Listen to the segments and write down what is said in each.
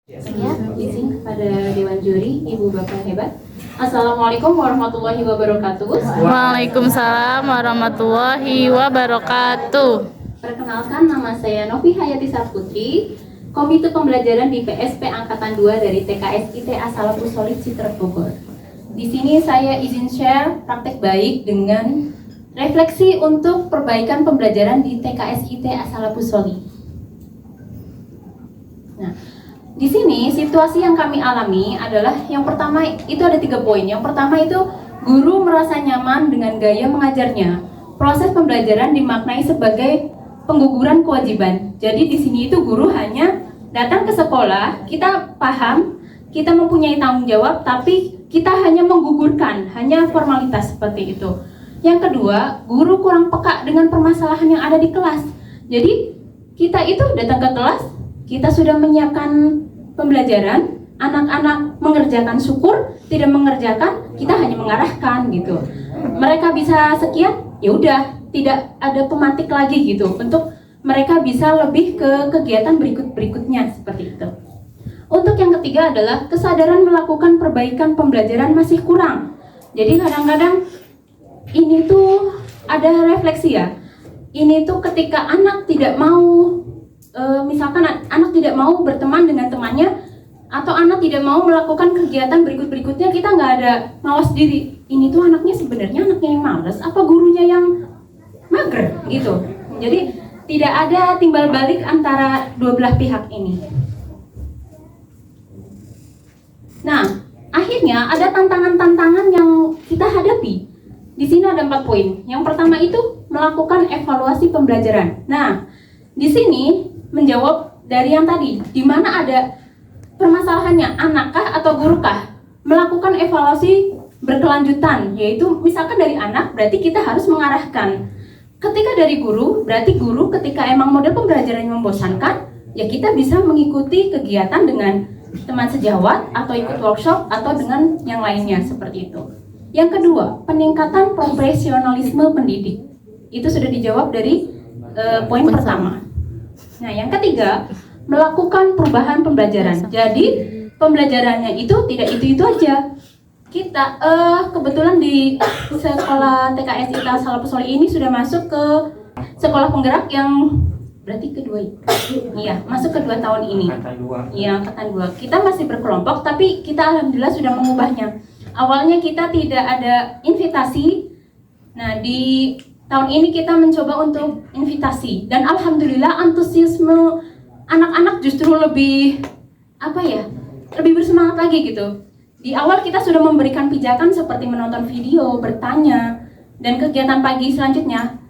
Saya izin kepada Dewan Juri, Ibu Bapak hebat. Assalamualaikum warahmatullahi wabarakatuh. Waalaikumsalam warahmatullahi wabarakatuh. Perkenalkan, nama saya Novi Hayati Saputri, Komite Pembelajaran di PSP Angkatan 2 dari TKS IT As-Salafus Sholih Citra Bogor. Di sini saya izin share praktek baik dengan refleksi untuk perbaikan pembelajaran di TKS IT As-Salafus Sholih. Nah, di sini situasi yang kami alami adalah yang pertama itu ada 3 poin. Yang pertama itu guru merasa nyaman dengan gaya mengajarnya. Proses pembelajaran dimaknai sebagai pengguguran kewajiban. Jadi di sini itu guru hanya datang ke sekolah, kita paham, kita mempunyai tanggung jawab, tapi kita hanya menggugurkan, hanya formalitas seperti itu. Yang kedua, guru kurang peka dengan permasalahan yang ada di kelas. Jadi kita itu datang ke kelas, kita sudah menyiapkan pembelajaran, anak-anak mengerjakan syukur, tidak mengerjakan, kita hanya mengarahkan gitu. Mereka bisa sekian, ya udah, tidak ada pematik lagi gitu untuk mereka bisa lebih ke kegiatan berikutnya seperti itu. Untuk yang ketiga adalah kesadaran melakukan perbaikan pembelajaran masih kurang. Jadi kadang-kadang ini tuh ada refleksi ya. Ini tuh ketika anak tidak mau misalkan anak tidak mau berteman dengan temannya atau anak tidak mau melakukan kegiatan berikutnya, kita nggak ada mawas diri. Ini tuh anaknya sebenarnya anaknya yang malas apa gurunya yang mager gitu. Jadi tidak ada timbal balik antara dua belah pihak ini. Nah, akhirnya ada tantangan-tantangan yang kita hadapi. Di sini ada 4 poin. Yang pertama itu melakukan evaluasi pembelajaran. Nah, di sini menjawab dari yang tadi, di mana ada permasalahannya, anakkah atau gurukah? Melakukan evaluasi berkelanjutan, yaitu misalkan dari anak, berarti kita harus mengarahkan. Ketika dari guru, berarti guru ketika emang model pembelajarannya membosankan, ya kita bisa mengikuti kegiatan dengan teman sejawat, atau ikut workshop, atau dengan yang lainnya, seperti itu. Yang kedua, peningkatan profesionalisme pendidik. Itu sudah dijawab dari poin pertama. Nah, yang ketiga, melakukan perubahan pembelajaran. Jadi, pembelajarannya itu tidak itu aja. Kita kebetulan di sekolah TKS IT As-Salafus Sholih ini sudah masuk ke sekolah penggerak yang berarti kedua. Iya, masuk ke 2 tahun ini. Iya, angkatan 2. Kita masih berkelompok, tapi kita alhamdulillah sudah mengubahnya. Awalnya kita tidak ada invitasi. Nah, di tahun ini kita mencoba untuk invitasi dan alhamdulillah antusiasme anak-anak justru lebih lebih bersemangat lagi gitu. Di awal kita sudah memberikan pijakan seperti menonton video, bertanya, dan kegiatan pagi selanjutnya.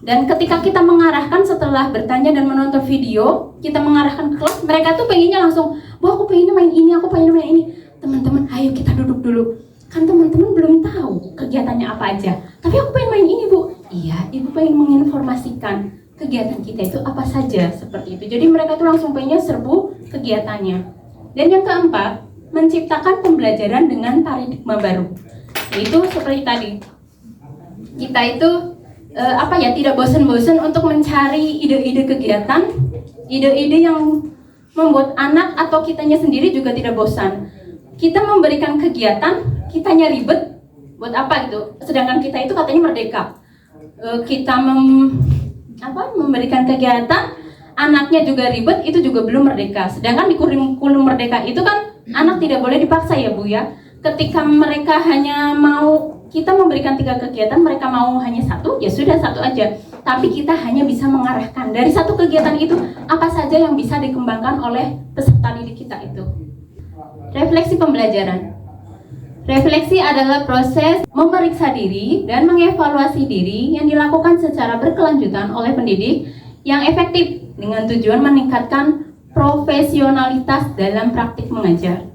Dan ketika kita mengarahkan setelah bertanya dan menonton video, kita mengarahkan ke kelas, mereka tuh pengennya langsung, "Bu, aku pengennya main ini, aku pengennya main ini." Teman-teman, ayo kita duduk dulu. Kan teman-teman belum tahu kegiatannya apa aja. Tapi aku pengen main ini, Bu. Iya, Ibu pengen menginformasikan kegiatan kita itu apa saja, seperti itu. Jadi mereka tuh langsung pengennya serbu kegiatannya. Dan yang keempat, menciptakan pembelajaran dengan paradigma baru. Itu seperti tadi. Kita itu tidak bosan-bosan untuk mencari ide-ide kegiatan, ide-ide yang membuat anak atau kitanya sendiri juga tidak bosan. Kita memberikan kegiatan, kitanya ribet, buat apa gitu? Sedangkan kita itu katanya merdeka. Kita memberikan kegiatan, anaknya juga ribet, itu juga belum merdeka. Sedangkan di kurikulum merdeka itu kan anak tidak boleh dipaksa ya Bu ya. Ketika mereka hanya mau, kita memberikan 3 kegiatan, mereka mau hanya 1, ya sudah 1 aja. Tapi kita hanya bisa mengarahkan dari 1 kegiatan itu apa saja yang bisa dikembangkan oleh peserta didik kita itu. Refleksi pembelajaran. Refleksi adalah proses memeriksa diri dan mengevaluasi diri yang dilakukan secara berkelanjutan oleh pendidik yang efektif dengan tujuan meningkatkan profesionalitas dalam praktik mengajar.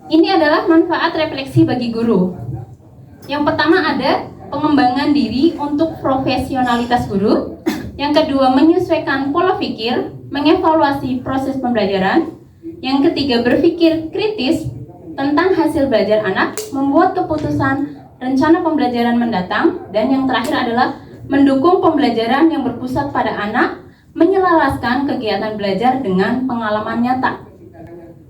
Ini adalah manfaat refleksi bagi guru. Yang pertama ada pengembangan diri untuk profesionalitas guru. Yang kedua, menyesuaikan pola pikir, mengevaluasi proses pembelajaran. Yang ketiga, berpikir kritis tentang hasil belajar anak, membuat keputusan rencana pembelajaran mendatang. Dan yang terakhir adalah mendukung pembelajaran yang berpusat pada anak, menyelaraskan kegiatan belajar dengan pengalaman nyata.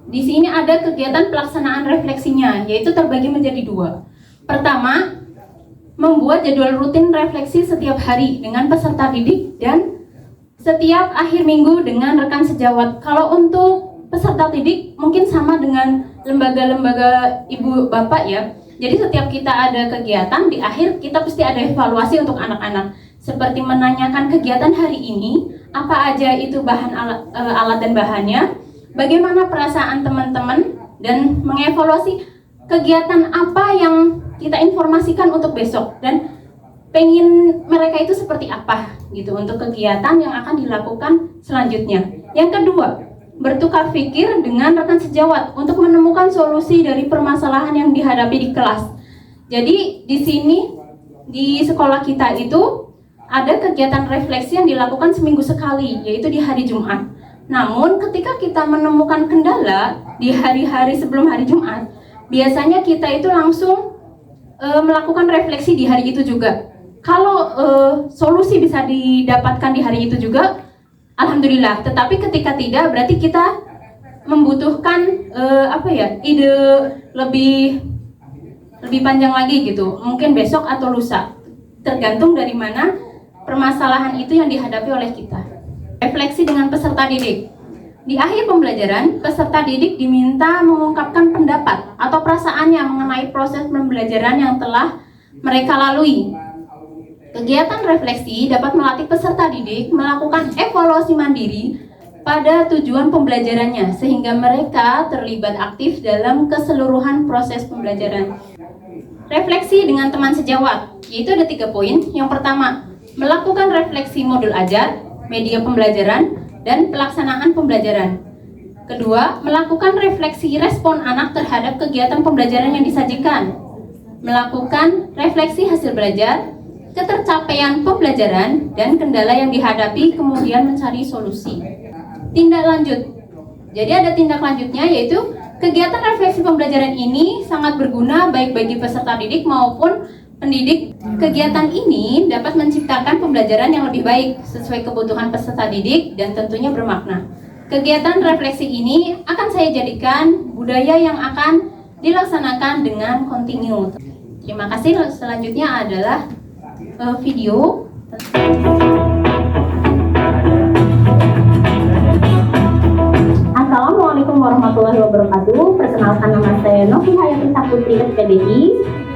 di sini ada kegiatan pelaksanaan refleksinya, yaitu terbagi menjadi 2. Pertama, membuat jadwal rutin refleksi setiap hari dengan peserta didik dan setiap akhir minggu dengan rekan sejawat. Kalau untuk peserta didik mungkin sama dengan lembaga-lembaga ibu bapak ya. Jadi setiap kita ada kegiatan, di akhir kita pasti ada evaluasi untuk anak-anak. Seperti menanyakan kegiatan hari ini, apa aja itu bahan alat dan bahannya, bagaimana perasaan teman-teman, dan mengevaluasi kegiatan apa yang kita informasikan untuk besok dan pengen mereka itu seperti apa gitu untuk kegiatan yang akan dilakukan selanjutnya. Yang kedua, bertukar pikir dengan rekan sejawat untuk menemukan solusi dari permasalahan yang dihadapi di kelas. Jadi di sini di sekolah kita itu ada kegiatan refleksi yang dilakukan seminggu sekali, yaitu di hari Jumat. Namun ketika kita menemukan kendala di hari-hari sebelum hari Jumat, biasanya kita itu langsung melakukan refleksi di hari itu juga. Kalau solusi bisa didapatkan di hari itu juga, alhamdulillah. Tetapi ketika tidak, berarti kita membutuhkan ide lebih panjang lagi gitu. Mungkin besok atau lusa, tergantung dari mana permasalahan itu yang dihadapi oleh kita. Refleksi dengan peserta didik. Di akhir pembelajaran, peserta didik diminta mengungkapkan pendapat atau perasaannya mengenai proses pembelajaran yang telah mereka lalui. Kegiatan refleksi dapat melatih peserta didik melakukan evaluasi mandiri pada tujuan pembelajarannya, sehingga mereka terlibat aktif dalam keseluruhan proses pembelajaran. Refleksi dengan teman sejawat, yaitu ada 3 poin. Yang pertama, melakukan refleksi modul ajar, media pembelajaran, dan pelaksanaan pembelajaran. Kedua, melakukan refleksi respon anak terhadap kegiatan pembelajaran yang disajikan. Melakukan refleksi hasil belajar, ketercapaian pembelajaran, dan kendala yang dihadapi, kemudian mencari solusi. Tindak lanjut. Jadi ada tindak lanjutnya, yaitu kegiatan refleksi pembelajaran ini sangat berguna baik bagi peserta didik maupun pendidik. Kegiatan ini dapat menciptakan pembelajaran yang lebih baik sesuai kebutuhan peserta didik dan tentunya bermakna. Kegiatan refleksi ini akan saya jadikan budaya yang akan dilaksanakan dengan kontinu. Terima kasih. Selanjutnya adalah video. Assalamualaikum warahmatullahi wabarakatuh. Perkenalkan, nama saya Novi Hayati Saputri SPDI,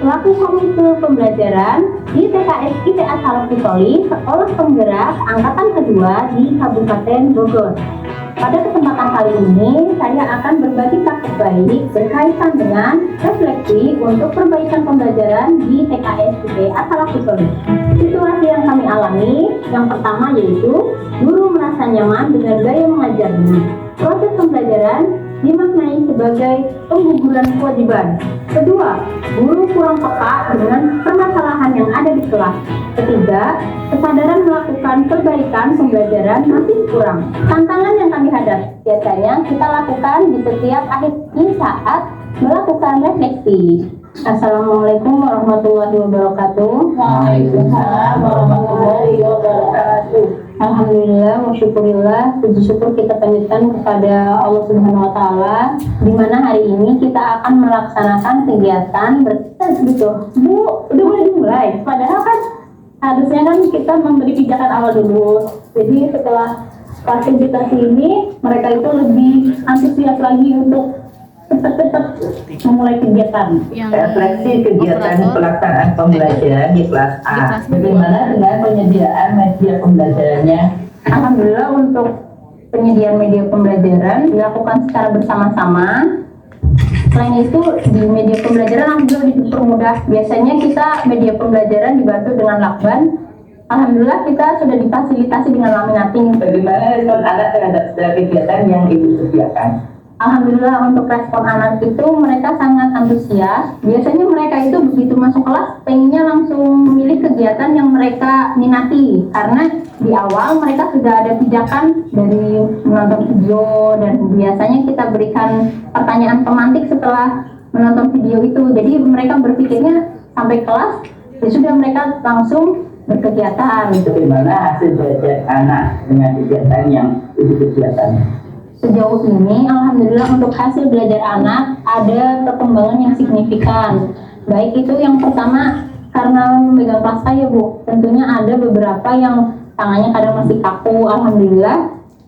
selaku Komite Pembelajaran di TKS IPA Salaf Pisoli, Sekolah Penggerak Angkatan Kedua di Kabupaten Bogor. Pada kesempatan kali ini, saya akan berbagi praktik baik berkaitan dengan refleksi untuk perbaikan pembelajaran di TKS IPA Salaf Pisoli. Situasi yang kami alami, yang pertama yaitu guru merasa nyaman dengan gaya mengajarnya. Proses pembelajaran dimaknai sebagai pengguguran kewajiban. Kedua, guru kurang peka dengan permasalahan yang ada di kelas. Ketiga, kesadaran melakukan perbaikan pembelajaran masih kurang. Tantangan yang kami hadapi biasanya kita lakukan di setiap akhir saat melakukan refleksi. Assalamualaikum warahmatullahi wabarakatuh. Waalaikumsalam warahmatullahi wabarakatuh. Alhamdulillah, syukurillah, puji syukur kita panjatkan kepada Allah Subhanahu wa Ta'ala, di mana hari ini kita akan melaksanakan kegiatan gitu. Bu, udah boleh dimulai. Padahal kan harusnya kan kita memberi pijakan awal dulu. Jadi setelah fasilitasi ini, mereka itu lebih antusias lagi untuk cepat-cepat memulai kegiatan. Refleksi kegiatan pelaksanaan pembelajaran di kelas A. Bagaimana dengan penyediaan media pembelajarannya? Alhamdulillah, untuk penyediaan media pembelajaran dilakukan secara bersama-sama. Selain itu, di media pembelajaran alhamdulillah dipermudah. Biasanya kita media pembelajaran dibantu dengan lakban. Alhamdulillah kita sudah difasilitasi dengan laminating. Bagaimana respon anak terhadap segala kegiatan yang Ibu sediakan? Alhamdulillah, untuk respon anak itu mereka sangat antusias. Biasanya mereka itu begitu masuk kelas pengennya langsung memilih kegiatan yang mereka minati, karena di awal mereka sudah ada pijakan dari menonton video, dan biasanya kita berikan pertanyaan pemantik setelah menonton video itu. Jadi mereka berpikirnya sampai kelas ya sudah mereka langsung berkegiatan. Bagaimana hasil belajar anak dengan kegiatan yang Ibu sediakan? Sejauh ini, alhamdulillah untuk hasil belajar anak ada perkembangan yang signifikan. Baik itu yang pertama karena memegang kelas saya Bu, tentunya ada beberapa yang tangannya kadang masih kaku. Alhamdulillah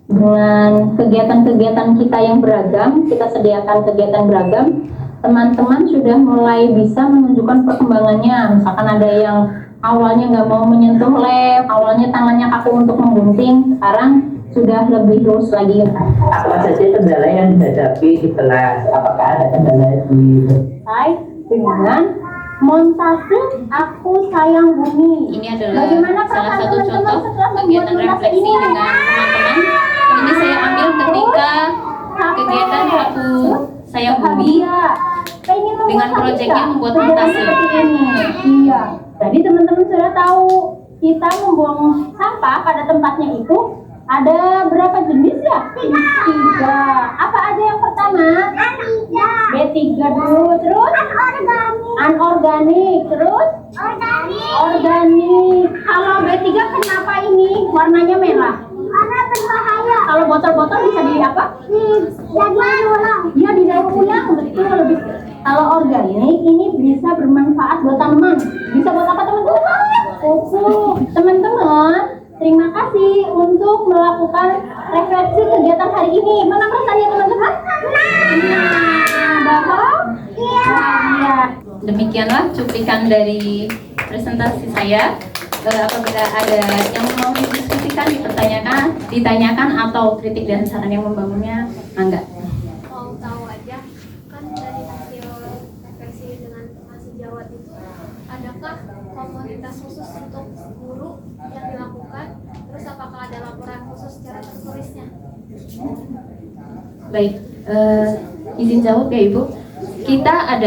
dengan kegiatan-kegiatan kita yang beragam, kita sediakan kegiatan beragam, teman-teman sudah mulai bisa menunjukkan perkembangannya. Misalkan ada yang awalnya nggak mau menyentuh lem, awalnya tangannya kaku untuk menggunting, sekarang sudah lebih lurus lagi. Apa saja kendala yang dihadapi di kelas? Apakah ada kendala di Dengan montase Aku Sayang Bumi. Ini adalah Bagaimana salah satu perasaan teman-teman contoh setelah kegiatan membuat montase refleksi ini? dengan teman-teman. Ini saya ambil ketika kegiatan Aku Sayang Bumi dengan proyeknya membuat montase. Iya. Jadi teman-teman sudah tahu kita membuang sampah pada tempatnya itu ada berapa jenis ya? 3. Apa aja yang pertama? B3 dulu, terus anorganik, terus organik. Kalau B3 kenapa ini warnanya merah? Karena berbahaya. Kalau botol-botol bisa di apa? Didaur ulang. Iya, didaur ulang, betul lebih. Kalau organik ini bisa bermanfaat buat tanaman. Bisa buat apa teman-teman? Pupuk. Teman-teman, terima kasih untuk melakukan refleksi kegiatan hari ini. Mana perasaannya teman-teman? Bapak? Iya. Demikianlah cuplikan dari presentasi saya. Apabila ada yang mau didiskusikan, ditanyakan atau kritik dan saran yang membangunnya, mangga. Mau tahu aja, kan dari hasil refleksi dengan masih Jawa itu, adakah komunitas khusus untuk guru yang dilakukan? Terus apakah ada laporan khusus secara tertulisnya? Baik, izin jawab ya Ibu. Kita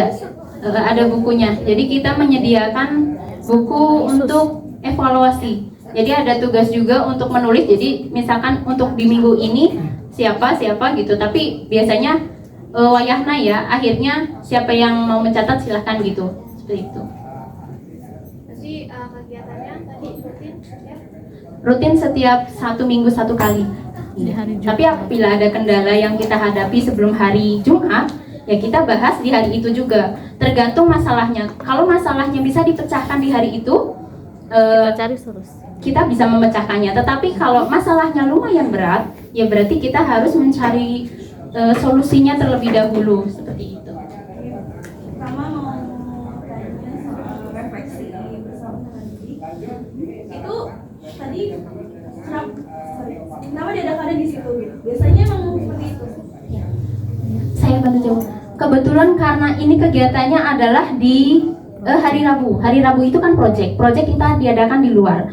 ada bukunya. Jadi kita menyediakan buku untuk evaluasi. Jadi ada tugas juga untuk menulis. Jadi misalkan untuk di minggu ini siapa gitu. Tapi biasanya wayahna ya. Akhirnya siapa yang mau mencatat silahkan gitu. Seperti itu. Jadi kegiatannya tadi rutin ya? Rutin setiap 1 minggu 1 kali. Tapi apabila ada kendala yang kita hadapi sebelum hari Jumat, ya kita bahas di hari itu juga. Tergantung masalahnya. Kalau masalahnya bisa dipecahkan di hari itu, kita cari solusi. kita bisa memecahkannya. Tetapi kalau masalahnya lumayan berat, ya berarti kita harus mencari solusinya terlebih dahulu, seperti itu. Pertama mau tanya soal refleksi bersama tadi. Itu tadi kenapa diadakannya di situ gitu? Biasanya emang seperti itu. Saya bantu jawab. Kebetulan karena ini kegiatannya adalah di hari Rabu. Hari Rabu itu kan project kita diadakan di luar.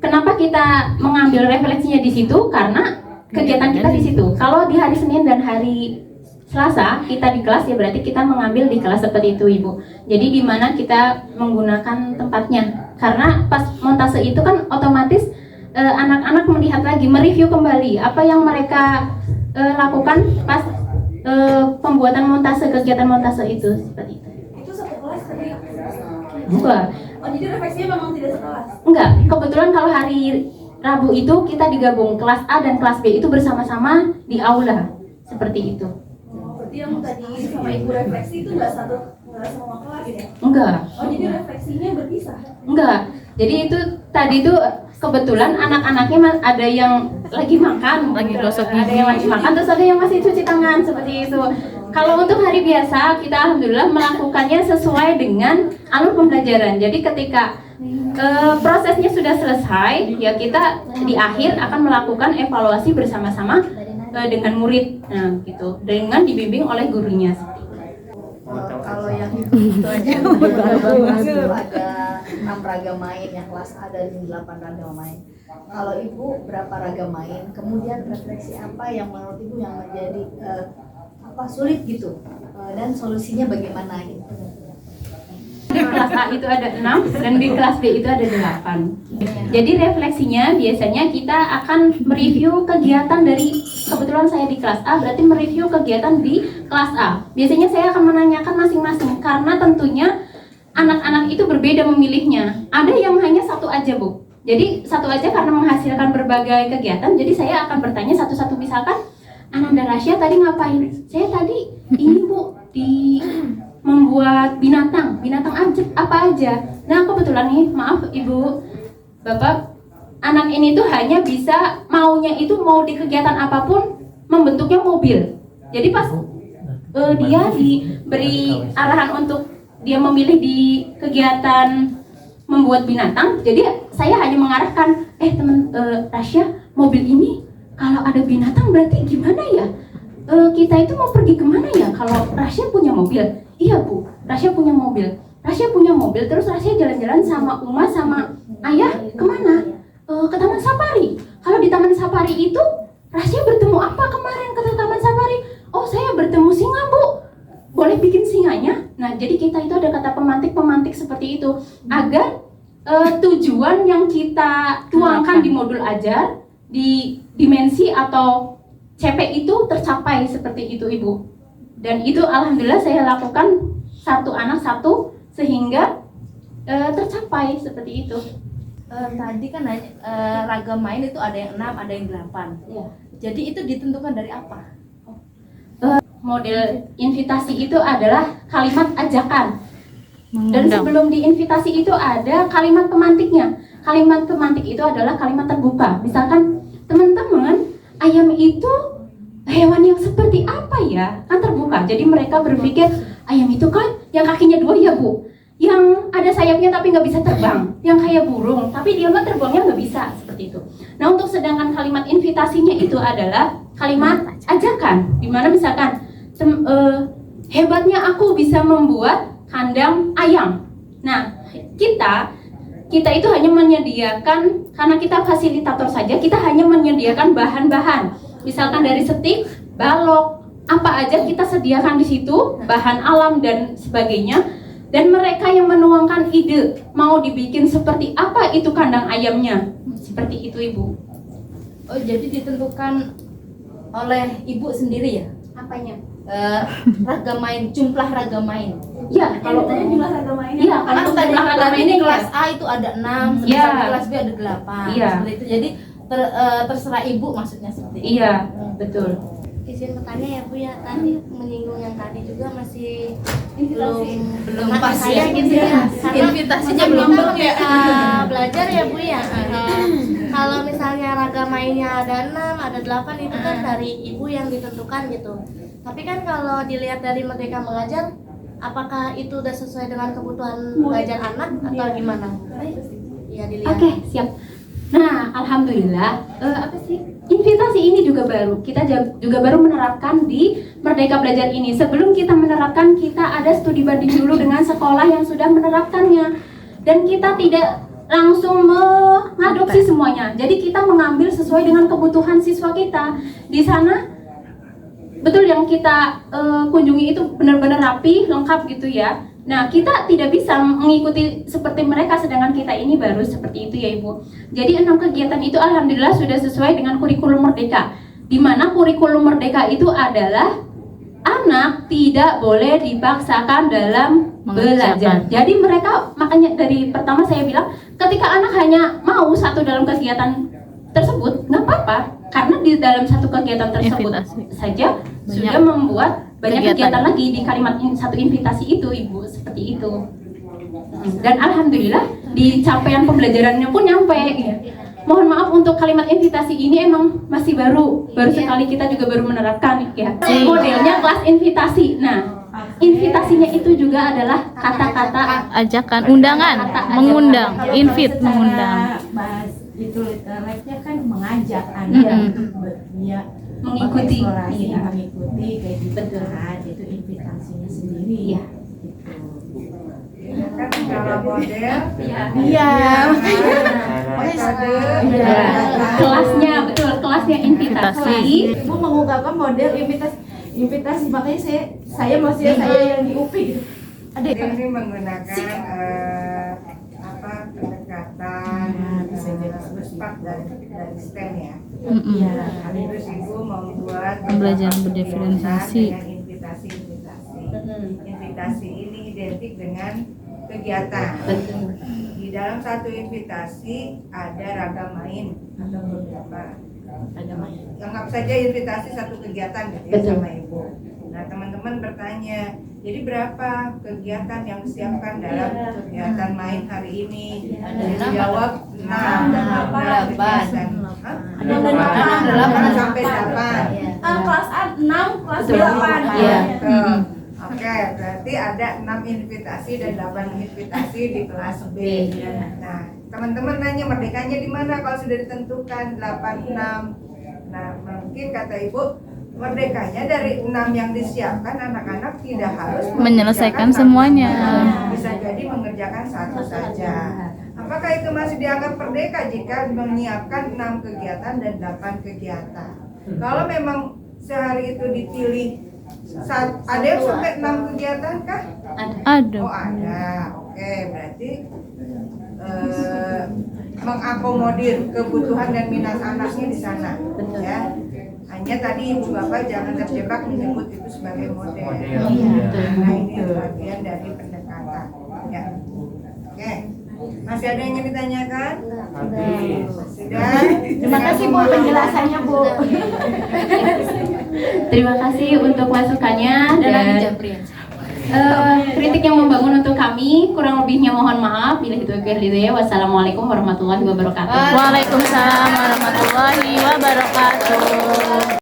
Kenapa kita mengambil refleksinya di situ? Karena kegiatan kita di situ. Kalau di hari Senin dan hari Selasa kita di kelas, ya berarti kita mengambil di kelas seperti itu Ibu. Jadi di mana kita menggunakan tempatnya. Karena pas montase itu kan otomatis anak-anak melihat lagi, mereview kembali apa yang mereka lakukan pas pembuatan montase, kegiatan montase itu, seperti itu. Itu satu kelas tadi. Enggak. Oh, jadi refleksinya memang tidak sekelas. Enggak, kebetulan kalau hari Rabu itu kita digabung kelas A dan kelas B itu bersama-sama di aula. Seperti itu. Oh, berarti yang tadi sama ibu refleksi itu nggak semua kelas ya? Enggak. Oh, jadi refleksinya berpisah. Enggak. Jadi itu tadi itu kebetulan anak-anaknya ada yang lagi makan, Lagi gosok ada yang lagi makan, terus ada yang masih cuci tangan, seperti itu. Kalau untuk hari biasa kita alhamdulillah melakukannya sesuai dengan alur pembelajaran. Jadi ketika prosesnya sudah selesai, ya kita di akhir akan melakukan evaluasi bersama-sama dengan murid, nah gitu, dengan dibimbing oleh gurunya. Kalau yang itu aja ada 6 raga main, yang kelas A dan 8 raga main. Kalau ibu berapa raga main? Kemudian refleksi apa yang menurut ibu yang menjadi sulit gitu, dan solusinya bagaimana gitu? Di kelas A itu ada 6 dan di kelas B itu ada 8. Jadi refleksinya biasanya kita akan mereview kegiatan dari, kebetulan saya di kelas A, berarti mereview kegiatan di kelas A. Biasanya saya akan menanyakan masing-masing karena tentunya anak-anak itu berbeda memilihnya. Ada yang hanya satu aja Bu. Jadi satu aja karena menghasilkan berbagai kegiatan. Jadi saya akan bertanya satu-satu, misalkan Ananda Rasya tadi ngapain? Saya tadi ini Bu di membuat binatang aja, apa aja. Nah kebetulan nih, maaf Ibu, Bapak, anak ini tuh hanya bisa maunya itu mau di kegiatan apapun membentuknya mobil. Jadi pas dia diberi arahan untuk dia memilih di kegiatan membuat binatang, jadi saya hanya mengarahkan, Rasya, mobil ini kalau ada binatang berarti gimana ya? Kita itu mau pergi kemana ya? Kalau Rasya punya mobil, iya Bu, Rasya punya mobil. Rasya punya mobil, terus Rasya jalan-jalan sama Uma sama Ayah kemana? Ke Taman Safari. Kalau di Taman Safari itu Rasya bertemu apa kemarin ke Taman Safari? Oh, saya bertemu singa Bu. Boleh bikin singanya? Nah, jadi kita itu ada kata pemantik seperti itu agar tujuan yang kita tuangkan di modul ajar di dimensi atau CP itu tercapai seperti itu Ibu. Dan itu alhamdulillah saya lakukan satu anak satu sehingga tercapai seperti itu. Tadi kan ragam main itu ada yang 6, ada yang 8. Ya. Jadi itu ditentukan dari apa? Model invitasi itu adalah kalimat ajakan. Dan sebelum diinvitasi itu ada kalimat pemantiknya. Kalimat pemantik itu adalah kalimat terbuka. Misalkan, teman-teman, ayam itu hewan yang seperti apa ya? Kan terbuka. Jadi mereka berpikir, ayam itu kan yang kakinya 2 ya Bu, yang ada sayapnya tapi nggak bisa terbang, yang kayak burung tapi dia mah terbangnya nggak bisa, seperti itu. Nah untuk sedangkan kalimat invitasinya itu adalah kalimat ajakan, dimana misalkan hebatnya aku bisa membuat kandang ayam. Nah kita itu hanya menyediakan, karena kita fasilitator saja, kita hanya menyediakan bahan-bahan, misalkan dari setik, balok, apa aja kita sediakan di situ, bahan alam dan sebagainya. Dan mereka yang menuangkan ide, mau dibikin seperti apa itu kandang ayamnya, seperti itu Ibu. Oh, jadi ditentukan oleh Ibu sendiri ya? Apanya? Ragam main, jumlah ragam main. Ya, kalau jumlah ragam mainnya. iya, kalau Kan tadi jumlah ragam ini ini kelas A itu ada 6, Iya. sedangkan kelas B ada 8. Iya. Seperti itu. Jadi terserah Ibu maksudnya seperti itu. Iya, betul. Izin bertanya ya Bu ya, tadi menyinggung yang tadi juga masih belum pas pas saya ya. gitu ya. Karena Invitasinya kita belum bisa belajar ya Bu ya. Kalau misalnya ragam mainnya ada 6, ada 8 itu kan dari Ibu yang ditentukan gitu. Tapi kan kalau dilihat dari Merdeka Mengajar, apakah itu udah sesuai dengan kebutuhan belajar anak atau gimana? Ya dilihat. Oke, siap. Nah, alhamdulillah, invitasi ini juga baru. Kita juga baru menerapkan di Merdeka Belajar ini. Sebelum kita menerapkan, kita ada studi banding dulu dengan sekolah yang sudah menerapkannya. Dan kita tidak langsung mengadopsi semuanya. Jadi kita mengambil sesuai dengan kebutuhan siswa kita. Di sana betul yang kita kunjungi itu benar-benar rapi, lengkap gitu ya. Nah, kita tidak bisa mengikuti seperti mereka, sedangkan kita ini baru seperti itu ya Ibu. Jadi 6 kegiatan itu alhamdulillah sudah sesuai dengan kurikulum Merdeka. Di mana kurikulum Merdeka itu adalah anak tidak boleh dipaksakan dalam belajar. Jadi mereka, makanya dari pertama saya bilang, ketika anak hanya mau satu dalam kegiatan tersebut, nggak apa-apa. Karena di dalam satu kegiatan tersebut saja sudah membuat banyak kegiatan lagi di kalimat satu invitasi itu Ibu, seperti itu. Dan alhamdulillah di capaian pembelajarannya pun nyampe ya. Mohon maaf untuk kalimat invitasi ini emang masih baru sekali kita juga baru menerapkan ya. Modelnya kelas invitasi. Nah, invitasinya itu juga adalah kata-kata Ajakan, undangan, mengundang, invite, mengundang. Bahas itu literalnya kan mengajak anak untuk dia mengikuti, eksplorasi, mengikuti kayak gitu kan, itu invitasinya sendiri. Iya. Kan kalau model Kelasnya betul, kelasnya invitasi. Ibu mengungkapkan model invitasi, makanya saya maksudnya saya yang di UPI gitu. Ada ini menggunakan pendekatan bisa jadi bersifat dari STEM ya. Iya, Terus ibu membuat Pembelajaran berdiferensiasi. dengan invitasi. Invitasi ini identik dengan kegiatan. Di dalam satu invitasi ada ragam main atau beberapa. anggap saja invitasi satu kegiatan gitu ya sama ibu. Nah teman-teman bertanya, jadi berapa kegiatan yang disiapkan dalam kegiatan main hari ini? Dijawab 6 dan 8 sampai 8. Kelas A 6, kelas B 8. Iya. Oke, berarti ada 6 invitasi dan 8 invitasi di kelas B. Nah, teman-teman nanya merdekanya di mana kalau sudah ditentukan 8, 6. Nah, mungkin kata Ibu, merdekanya dari 6 yang disiapkan anak-anak tidak harus Menyelesaikan mengerjakan semuanya. bisa jadi mengerjakan satu saja. Apakah itu masih dianggap merdeka jika menyiapkan 6 kegiatan dan 8 kegiatan? Kalau memang sehari itu dipilih ada yang sampai 6 kegiatan kah? Ada. Oh ada, oke berarti mengakomodir kebutuhan dan minat anaknya di sana, ya. Hanya tadi ibu bapak jangan terjebak menyebut itu sebagai model. Nah ini bagian dari pendekatan. Ya, oke. Masih ada yang ingin ditanyakan? Sudah. Terima kasih Bu penjelasannya Bu. Terima kasih untuk masukannya dan kritik yang membangun untuk kami. Kurang lebihnya mohon maaf. Bila itu ya. Wassalamualaikum warahmatullahi wabarakatuh. Waalaikumsalam warahmatullahi wabarakatuh.